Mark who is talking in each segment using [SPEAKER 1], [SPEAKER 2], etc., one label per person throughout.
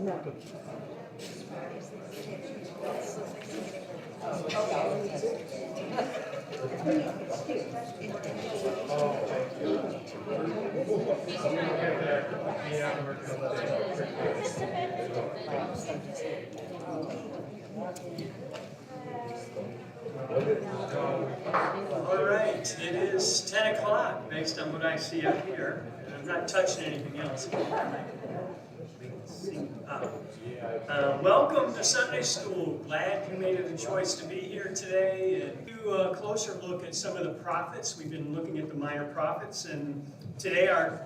[SPEAKER 1] All right, it is 10 o'clock based on what I see up here. And I'm not touching anything else. Welcome to Sunday School. Glad you made it a choice to be here today and do a closer look at some of the prophets. We've been looking at the minor prophets, and today our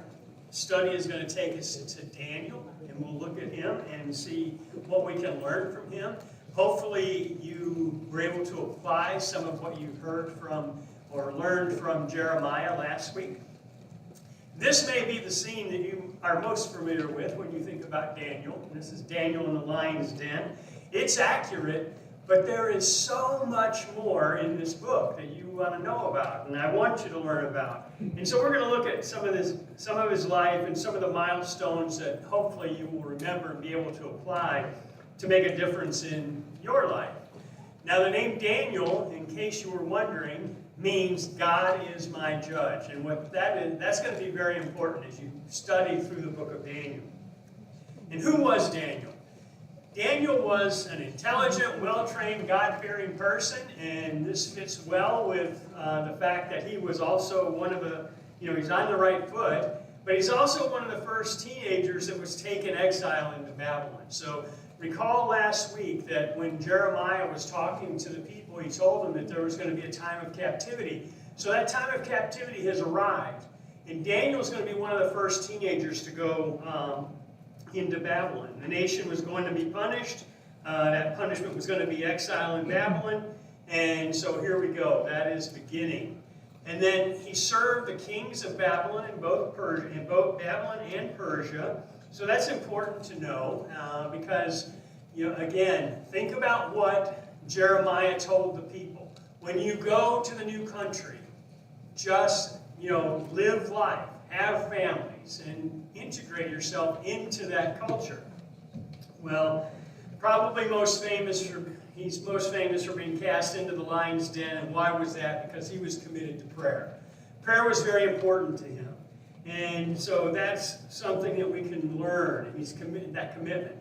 [SPEAKER 1] study is going to take us to Daniel, and we'll look at him and see what we can learn from him. Hopefully you were able to apply some of what you heard from or learned from Jeremiah last week. This may be the scene that you are most familiar with when you think about Daniel. This is Daniel in the lion's den. It's accurate, but there is so much more in this book that you want to know about, and I want you to learn about. And so we're going to look at some of his life and some of the milestones that hopefully you will remember and be able to apply to make a difference in your life. Now, the name Daniel, in case you were wondering, means God is my judge. And what that is, that's going to be very important as you study through the book of Daniel. And who was Daniel? Daniel was an intelligent, well-trained, God-fearing person, and this fits well with the fact that he was also one of the, he's on the right foot, but he's also one of the first teenagers that was taken exile into Babylon. So recall last week that when Jeremiah was talking to the people, he told them that there was going to be a time of captivity. So that time of captivity has arrived. And Daniel's going to be one of the first teenagers to go into Babylon. The nation was going to be punished. That punishment was going to be exile in Babylon. And so here we go. That is beginning. And then he served the kings of Babylon in both Babylon and Persia. So that's important to know because, again, think about what Jeremiah told the people. When you go to the new country, just, live life, have families, and integrate yourself into that culture. Well, probably he's most famous for being cast into the lion's den. And why was that? Because he was committed to prayer. Prayer was very important to him. And so that's something that we can learn. He's committed that commitment.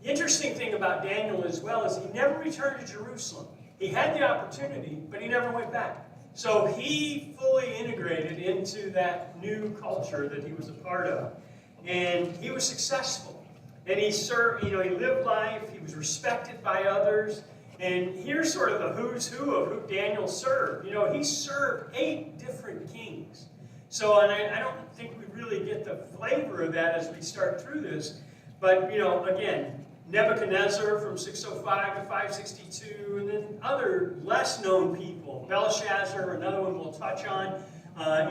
[SPEAKER 1] The interesting thing about Daniel as well is he never returned to Jerusalem. He had the opportunity, but he never went back. So he fully integrated into that new culture that he was a part of. And he was successful. And he served, he lived life. He was respected by others. And here's sort of the who's who of who Daniel served. He served 8 different kings. So, and I don't think we really get the flavor of that as we start through this. But, again, Nebuchadnezzar from 605 to 562, and then other less-known people. Belshazzar, another one we'll touch on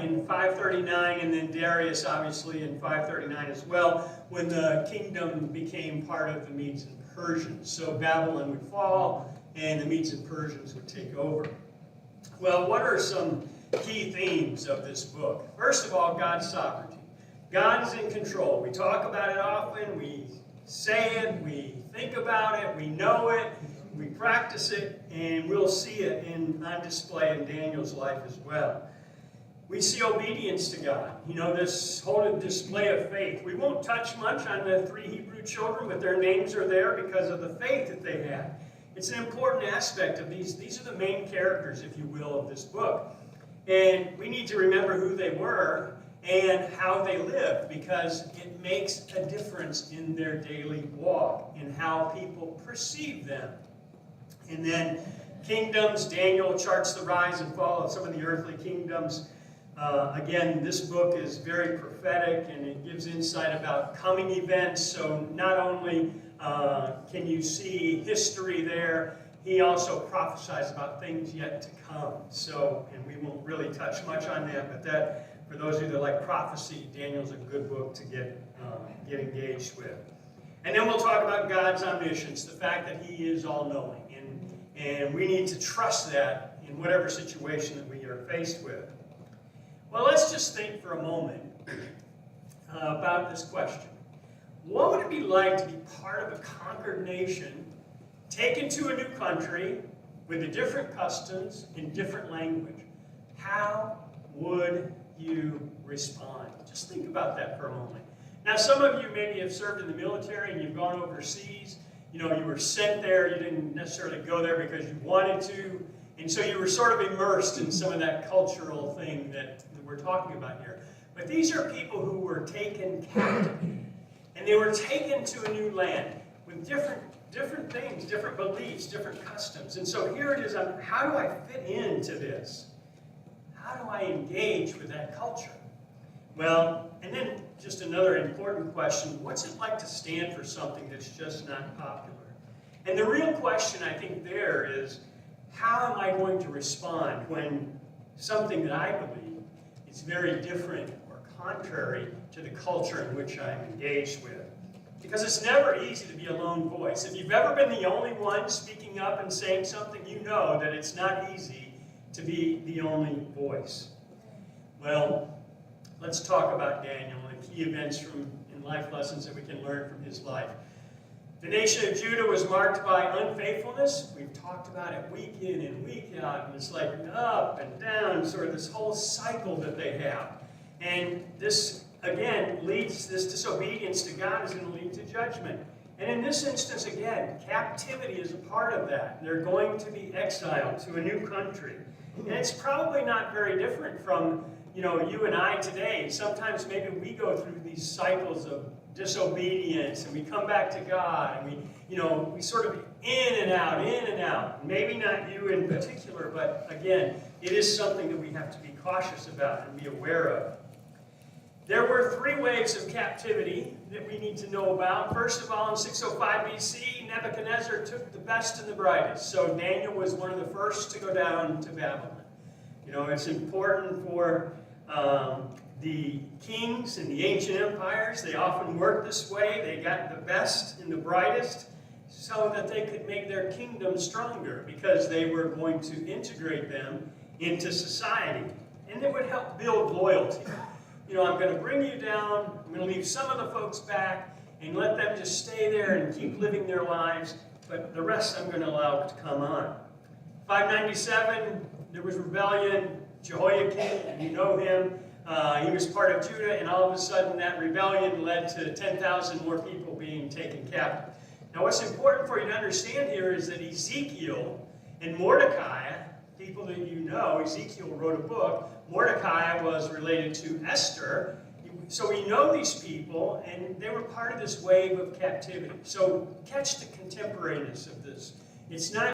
[SPEAKER 1] in 539, and then Darius, obviously, in 539 as well, when the kingdom became part of the Medes and Persians. So Babylon would fall, and the Medes and Persians would take over. Well, what are some key themes of this book? First of all, God's sovereignty. God is in control. We talk about it often, we say it, we think about it, we know it, we practice it, and we'll see it on display in Daniel's life as well. We see obedience to God. This whole display of faith. We won't touch much on the 3 Hebrew children, but their names are there because of the faith that they had. It's an important aspect of these. These are the main characters, if you will, of this book. And we need to remember who they were and how they lived, because it makes a difference in their daily walk and how people perceive them. And then kingdoms. Daniel charts the rise and fall of some of the earthly kingdoms. Again, this book is very prophetic, and it gives insight about coming events. So not only can you see history there, he also prophesies about things yet to come. So, and we won't really touch much on that, but that, for those of you that like prophecy, Daniel's a good book to get engaged with. And then we'll talk about God's omniscience, the fact that he is all-knowing. And we need to trust that in whatever situation that we are faced with. Well, let's just think for a moment about this question. what would it be like to be part of a conquered nation, taken to a new country with a different customs and different language? How would you respond? Just think about that for a moment. Now, some of you maybe have served in the military and you've gone overseas. You know, you were sent there. You didn't necessarily go there because you wanted to. And so you were sort of immersed in some of that cultural thing that we're talking about here. But these are people who were taken captive. And they were taken to a new land with different things, different beliefs, different customs. And so here it is, how do I fit into this? How do I engage with that culture? Well, and then just another important question, what's it like to stand for something that's just not popular? And the real question, I think, there is, how am I going to respond when something that I believe is very different or contrary to the culture in which I'm engaged with? Because it's never easy to be a lone voice. If you've ever been the only one speaking up and saying something, you know that it's not easy to be the only voice. Well, let's talk about Daniel and key events and life lessons that we can learn from his life. The nation of Judah was marked by unfaithfulness. We've talked about it week in and week out, and it's like up and down, sort of this whole cycle that they have. And this, again, this disobedience to God is going to lead to judgment. And in this instance, again, captivity is a part of that. They're going to be exiled to a new country. And it's probably not very different from, you and I today. Sometimes maybe we go through these cycles of disobedience, and we come back to God, and we sort of in and out. Maybe not you in particular, but again, it is something that we have to be cautious about and be aware of. There were 3 waves of captivity that we need to know about. First of all, in 605 BC, Nebuchadnezzar took the best and the brightest. So Daniel was one of the first to go down to Babylon. It's important for the kings in the ancient empires. They often worked this way. They got the best and the brightest so that they could make their kingdom stronger, because they were going to integrate them into society. And it would help build loyalty. I'm going to bring you down, I'm going to leave some of the folks back and let them just stay there and keep living their lives, but the rest I'm going to allow to come on. 597, there was rebellion. Jehoiakim, you know him, he was part of Judah, and all of a sudden that rebellion led to 10,000 more people being taken captive. Now what's important for you to understand here is that Ezekiel and Mordecai, people that you know, Ezekiel wrote a book, Mordecai was related to Esther, so we know these people, and they were part of this wave of captivity. So catch the contemporaneous of this. It's not